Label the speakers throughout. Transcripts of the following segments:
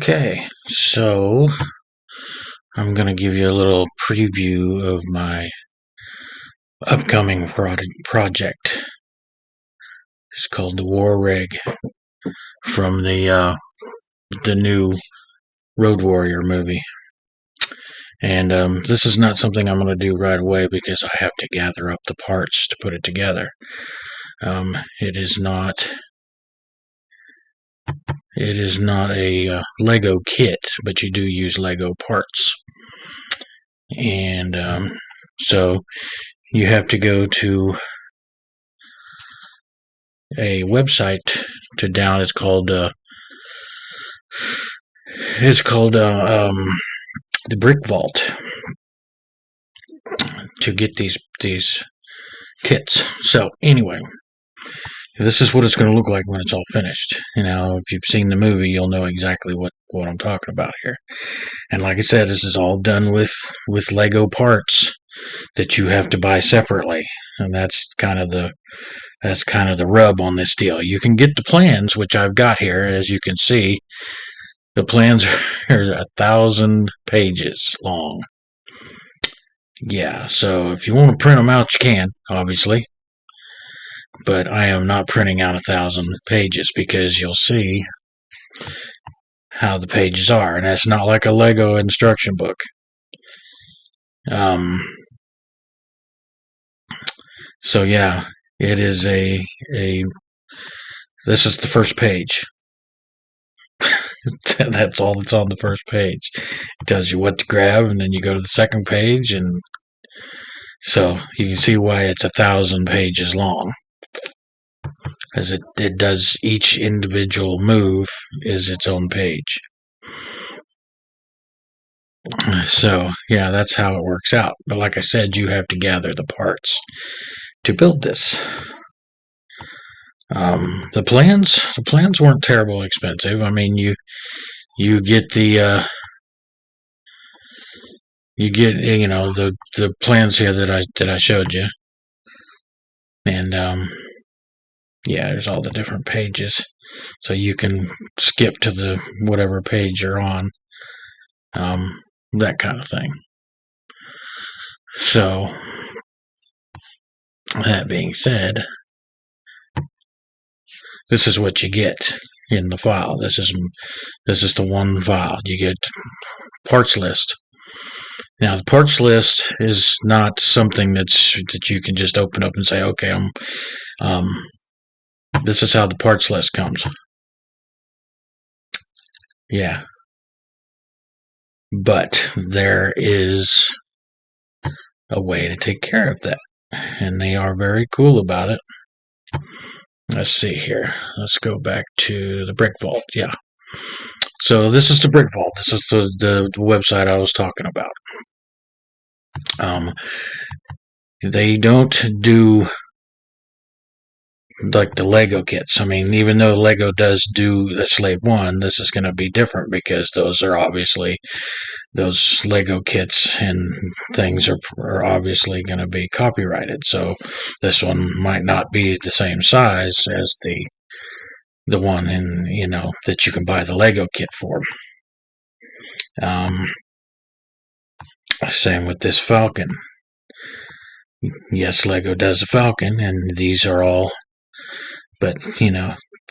Speaker 1: Okay, so I'm going to give you a little preview of my upcoming project. It's called the War Rig from the new Road Warrior movie. And this is not something I'm going to do right away because I have to gather up the parts to put it together. It is not a Lego kit, but you do use Lego parts. And so you have to go to a website to down. It's called the Brick Vault to get these kits. So anyway, this is what it's going to look like when it's all finished. If you've seen the movie, you'll know exactly what I'm talking about here. And like I said, this is all done with Lego parts that you have to buy separately, and that's kind of the rub on this deal. You can get the plans, which I've got here, as you can see. The plans are 1,000 pages long. Yeah, so if you want to print them out, you can, obviously. But I am not printing out 1,000 pages because you'll see how the pages are. And that's not like a Lego instruction book. So yeah, it is this is the first page. That's all that's on the first page. It tells you what to grab, and then you go to the second page, and so you can see why it's 1,000 pages long, as it does. Each individual move is its own page. So yeah, that's how it works out. But like I said, you have to gather the parts to build this. The plans weren't terrible expensive. I mean, you get the the plans here that I showed you, and yeah, there's all the different pages, so you can skip to the whatever page you're on, that kind of thing. So that being said, this is what you get in the file. This is the one file. You get parts list. Now, the parts list is not something that you can just open up and say, okay, this is how the parts list comes. Yeah. But there is a way to take care of that, and they are very cool about it. Let's see here. Let's go back to the Brick Vault. Yeah. So this is the Brick Vault. This is the website I was talking about. They don't do like the Lego kits. I mean, even though Lego does do the Slave 1, this is going to be different because those Lego kits and things are obviously going to be copyrighted. So this one might not be the same size as the one that you can buy the Lego kit for. Same with this Falcon. Yes, Lego does a Falcon, and these are all, but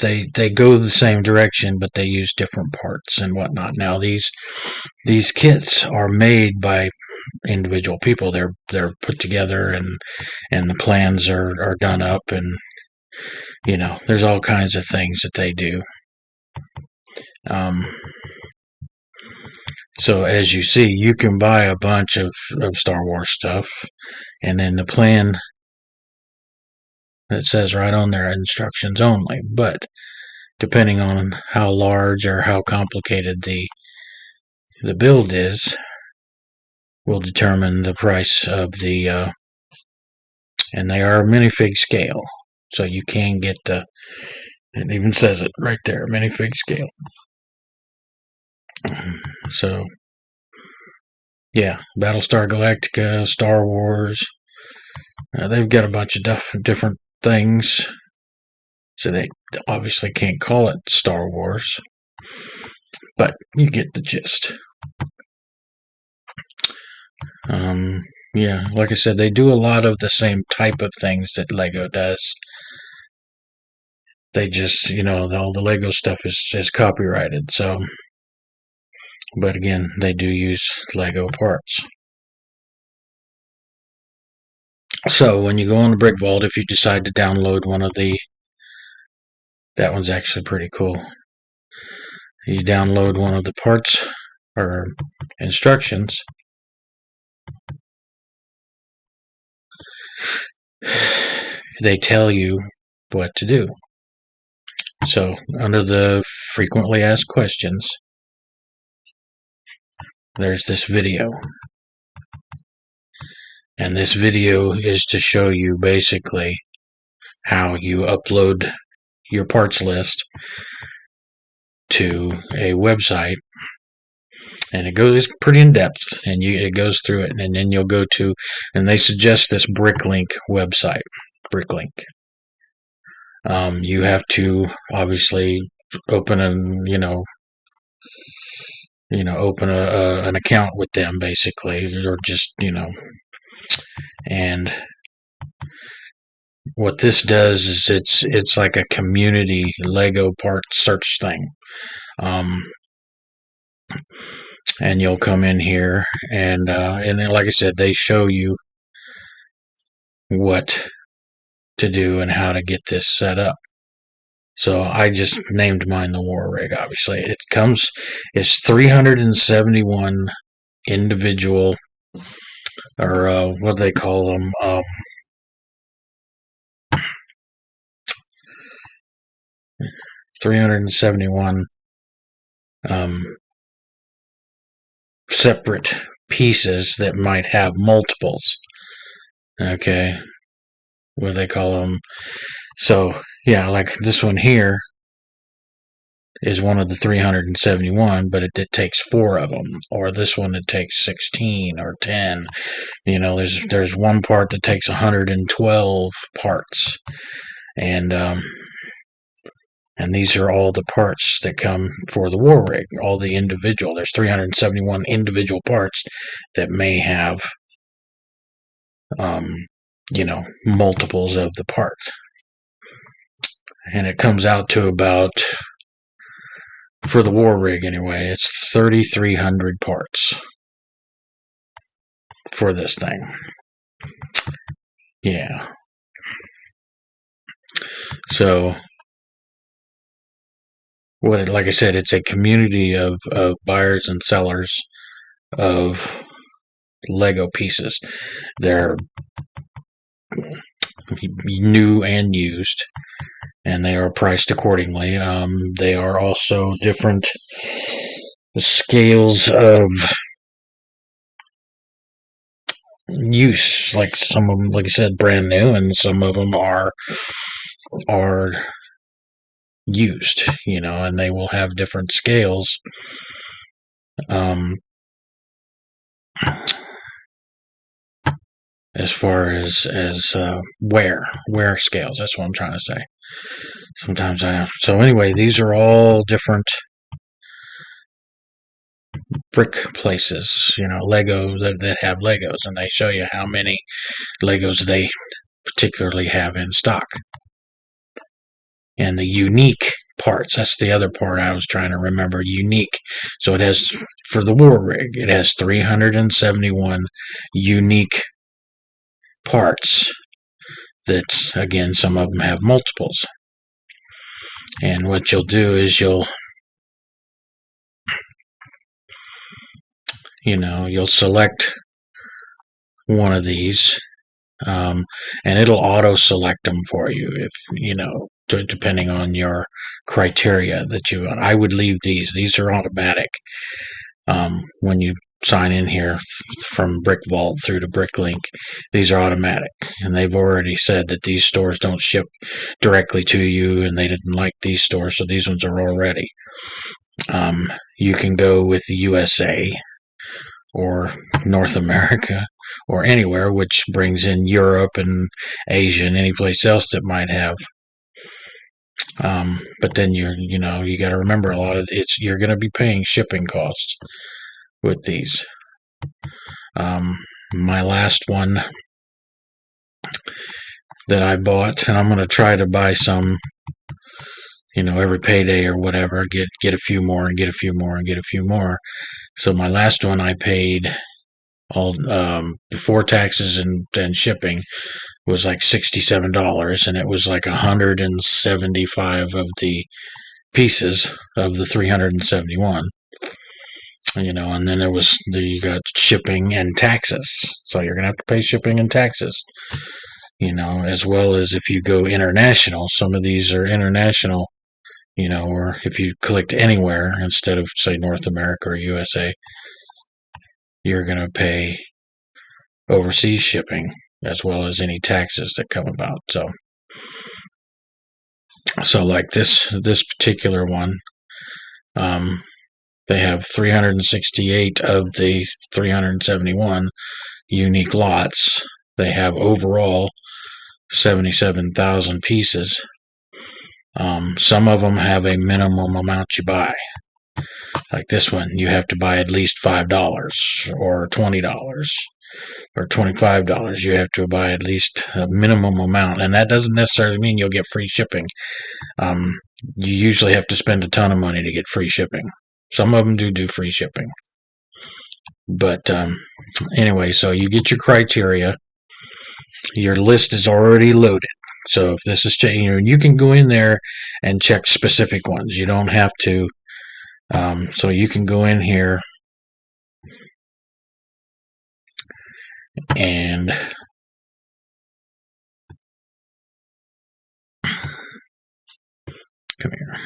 Speaker 1: they go the same direction, but they use different parts and whatnot. Now these kits are made by individual people. They're put together, and the plans are done up, and there's all kinds of things that they do. So as you see, you can buy a bunch of Star Wars stuff, and then the plan that says right on there, instructions only. But depending on how large or how complicated the build is, will determine the price of the and they are minifig scale, so you can get it even says it right there, minifig scale. So yeah, Battlestar Galactica, Star Wars, they've got a bunch of different things, so they obviously can't call it Star Wars. but you get the gist. Yeah, like I said, they do a lot of the same type of things that Lego does. They just, all the Lego stuff is copyrighted. So, but again, they do use Lego parts. So when you go on the Brick Vault, if you decide to download one of that one's actually pretty cool. You download one of the parts or instructions. They tell you what to do. So under the frequently asked questions, there's this video. And this video is to show you basically how you upload your parts list to a website. And it goes pretty in depth, and it goes through it, and then you'll go to, and they suggest this Bricklink website. Bricklink. You have to obviously open open an account with them, basically, or just and what this does is it's like a community Lego part search thing. And you'll come in here, and then, like I said, they show you what to do and how to get this set up. So I just named mine the War Rig. Obviously, it's 371 individual, or what they call them, 371 separate pieces that might have multiples. Okay, what do they call them? So yeah, like this one here is one of the 371, but it takes 4 of them. Or this one, it takes 16 or 10. There's one part that takes 112 parts, and these are all the parts that come for the War Rig. All the individual. There's 371 individual parts that may have, multiples of the part. And it comes out to about, for the War Rig anyway, it's 3,300 parts for this thing. Yeah. So, like I said, it's a community of buyers and sellers of Lego pieces. They're new and used, and they are priced accordingly. They are also different scales of use. Like some of them, like I said, brand new, and some of them are used, and they will have different scales. As far as wear scales, that's what I'm trying to say. Sometimes I have. So anyway, these are all different brick places, Lego that have Legos, and they show you how many Legos they particularly have in stock. And the unique parts, that's the other part I was trying to remember, unique. So it has, for the War Rig, it has 371 unique parts that, again, some of them have multiples. And what you'll do is you'll select one of these, and it'll auto select them for you if depending on your criteria that you want. I would leave these are automatic. When you sign in here from Brick Vault through to Bricklink, these are automatic, and they've already said that these stores don't ship directly to you, and they didn't like these stores, so these ones are already. You can go with the USA or North America or anywhere, which brings in Europe and Asia and any place else that might have But then you got to remember a lot of you're going to be paying shipping costs with these. My last one that I bought, and I'm going to try to buy some, every payday or whatever, get a few more and get a few more and get a few more. So my last one I paid all before taxes and shipping was like $67, and it was like 175 of the pieces of the 371. And then you got shipping and taxes. So you're gonna have to pay shipping and taxes. As well as if you go international. Some of these are international. Or if you clicked anywhere instead of say North America or USA, you're gonna pay overseas shipping as well as any taxes that come about. So like this particular one, they have 368 of the 371 unique lots. They have overall 77,000 pieces. Some of them have a minimum amount you buy. Like this one, you have to buy at least $5 or $20 or $25. You have to buy at least a minimum amount, and that doesn't necessarily mean you'll get free shipping. You usually have to spend a ton of money to get free shipping. Some of them do free shipping. But anyway, so you get your criteria. Your list is already loaded. So if this is changing, you can go in there and check specific ones. You don't have to. So you can go in here and come here.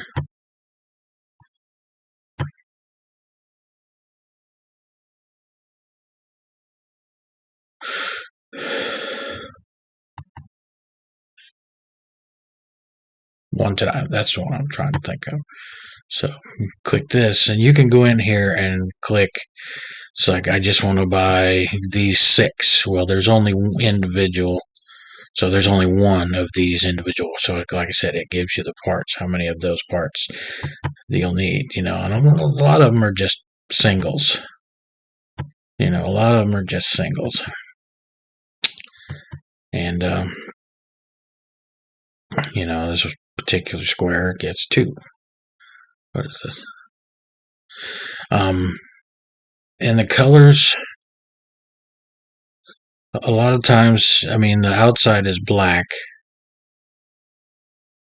Speaker 1: That's the one I'm trying to think of. So click this, and you can go in here and click. It's like I just want to buy these 6. Well, there's only individual. So there's only one of these individual. So like I said, it gives you the parts, how many of those parts you'll need. And a lot of them are just singles. A lot of them are just singles. And this particular square gets 2. What is this? And the colors, a lot of times, the outside is black.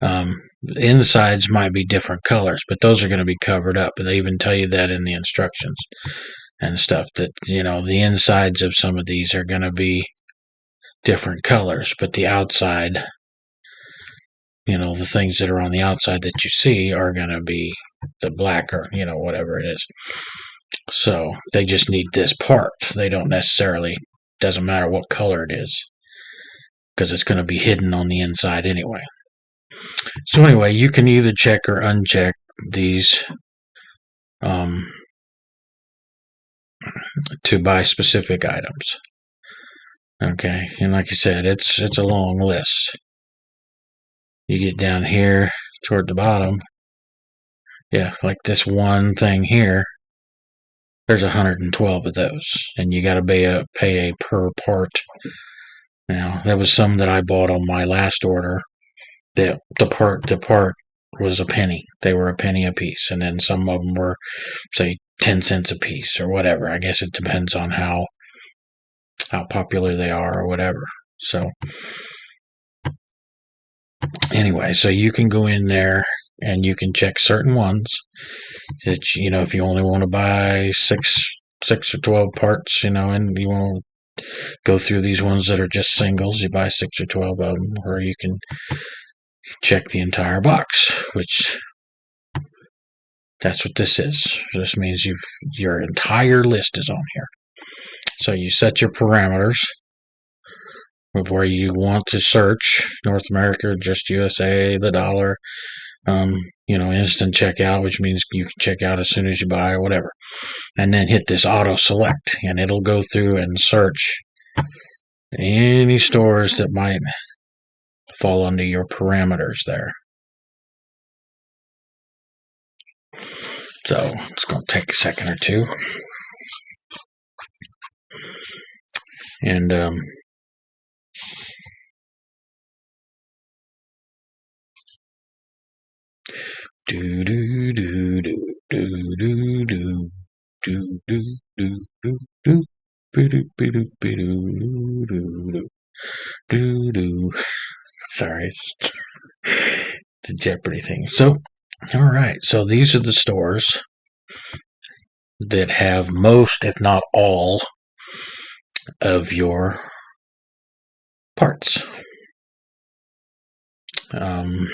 Speaker 1: The insides might be different colors, but those are going to be covered up. And they even tell you that in the instructions and stuff, that, the insides of some of these are going to be different colors, but the outside, the things that are on the outside that you see are going to be the black or, whatever it is. So they just need this part. They don't necessarily, doesn't matter what color it is, because it's going to be hidden on the inside anyway. So anyway, you can either check or uncheck these to buy specific items. Okay, and like I said, it's a long list. You get down here toward the bottom, yeah, like this one thing here, there's 112 of those, and you got to pay a per part. Now, that was some that I bought on my last order. The part was a penny. They were a penny a piece, and then some of them were, say, 10 cents a piece or whatever. I guess it depends on how popular they are or whatever. So anyway, so you can go in there and you can check certain ones that, if you only want to buy 6 or 12 parts, and you want to go through these ones that are just singles, you buy 6 or 12 of them, or you can check the entire box, which that's what this is. This means your entire list is on here. So you set your parameters of where you want to search: North America, just USA, the dollar, instant checkout, which means you can check out as soon as you buy or whatever. And then hit this auto select, and it'll go through and search any stores that might fall under your parameters there. So it's going to take a second or two. And do do do do do do do do do do do do do. Sorry, it's the Jeopardy thing. So, all right. So these are the stores that have most, if not all, of your parts. And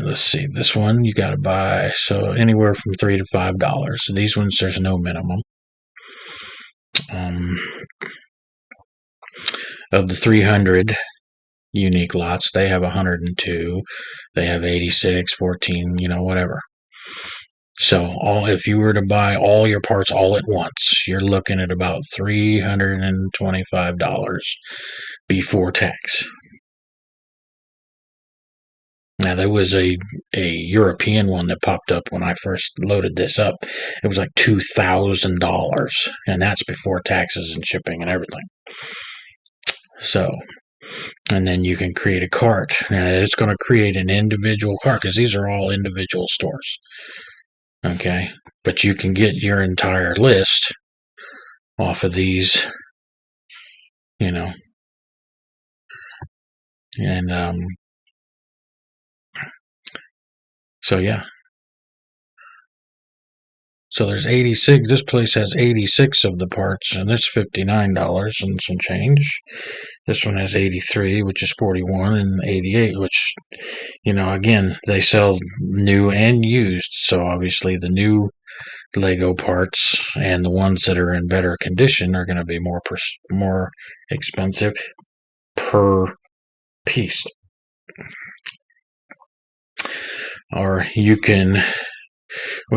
Speaker 1: let's see, this one you got to buy so anywhere from $3 to $5. These ones there's no minimum. Of the 300 unique lots, they have 102. They have 86, 14, whatever. So if you were to buy all your parts all at once, you're looking at about $325 before tax. Now there was a European one that popped up when I first loaded this up. It was like $2,000, and that's before taxes and shipping and everything. So, and then you can create a cart. And it's going to create an individual cart because these are all individual stores. Okay, but you can get your entire list off of these, and so yeah. So there's 86. This place has 86 of the parts, and it's $59 and some change. This one has 83, which is 41, and 88, which, again, they sell new and used. So obviously the new Lego parts and the ones that are in better condition are going to be more expensive per piece. Or you can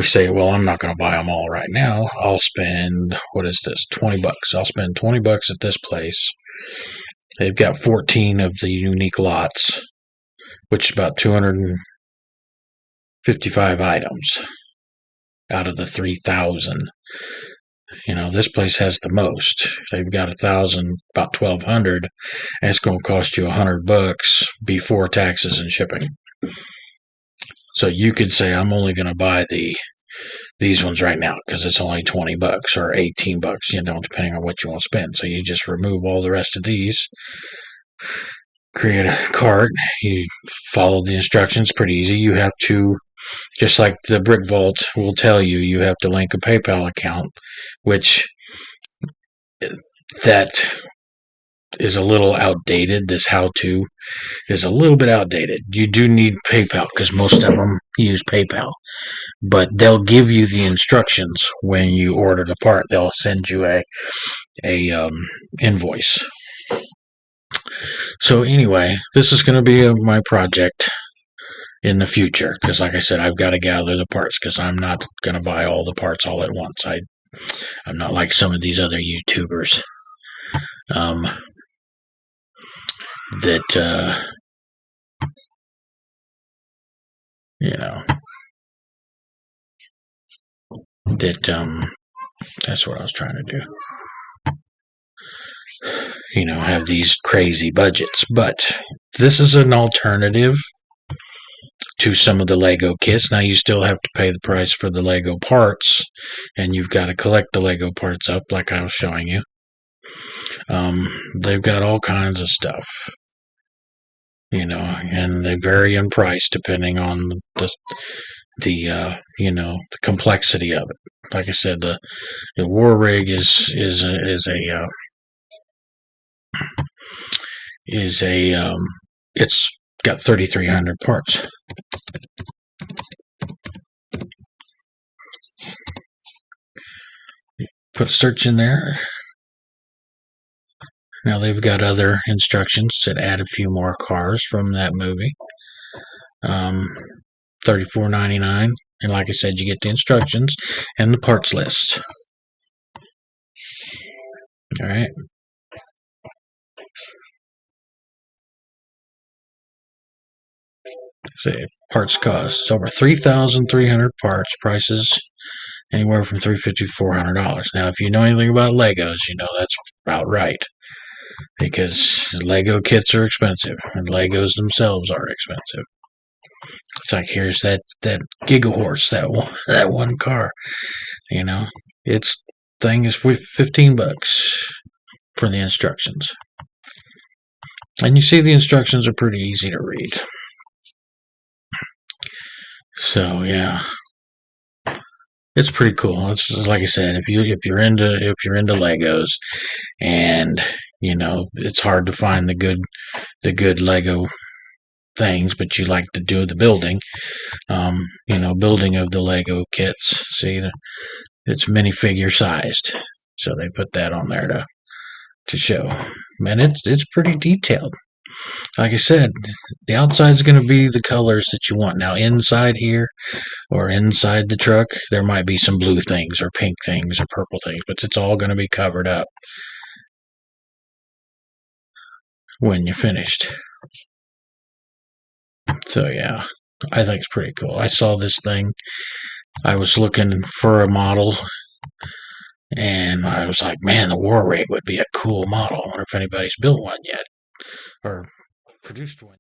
Speaker 1: say, well, I'm not going to buy them all right now. I'll spend, what is this, $20. I'll spend $20 at this place. They've got 14 of the unique lots, which is about 255 items out of the 3,000. This place has the most. They've got 1,000, about 1,200, and it's going to cost you $100 before taxes and shipping. So you could say, I'm only going to buy these ones right now because it's only $20 or $18, depending on what you want to spend. So you just remove all the rest of these, create a cart. You follow the instructions, pretty easy. You have to, just like the Brick Vault will tell you, you have to link a PayPal account, which that is a little outdated. This how-to is a little bit outdated. You do need PayPal because most of them use PayPal, but they'll give you the instructions when you order the part. They'll send you a invoice. So anyway, this is going to be my project in the future because, like I said, I've got to gather the parts because I'm not going to buy all the parts all at once. I'm not like some of these other YouTubers that that's what I was trying to do. Have these crazy budgets, but this is an alternative to some of the Lego kits. Now you still have to pay the price for the Lego parts, and you've got to collect the Lego parts up like I was showing you. They've got all kinds of stuff, and they vary in price depending on the complexity of it. Like I said, the War Rig is it's got 3,300 parts. Put search in there. Now they've got other instructions that add a few more cars from that movie. $34.99, and like I said, you get the instructions and the parts list. All right. See, parts cost. It's over 3,300 parts. Prices anywhere from $350 to $400. Now, if you know anything about Legos, you know that's about right. Because Lego kits are expensive, and Legos themselves are expensive. It's like here's that Gigahorse, that one car. You know, its thing is $15 for the instructions, and you see the instructions are pretty easy to read. So yeah, it's pretty cool. It's like I said, if you're into Legos, and you know it's hard to find the good Lego things, but you like to do the building, building of the Lego kits. See, it's minifigure sized, so they put that on there to show. Man, it's pretty detailed. Like I said, the outside's going to be the colors that you want. Now, inside here or inside the truck, there might be some blue things or pink things or purple things, but it's all going to be covered up when you're finished. So yeah, I think it's pretty cool. I saw this thing. I was looking for a model, and I was like, man, the War Rig would be a cool model. I wonder if anybody's built one yet or produced one.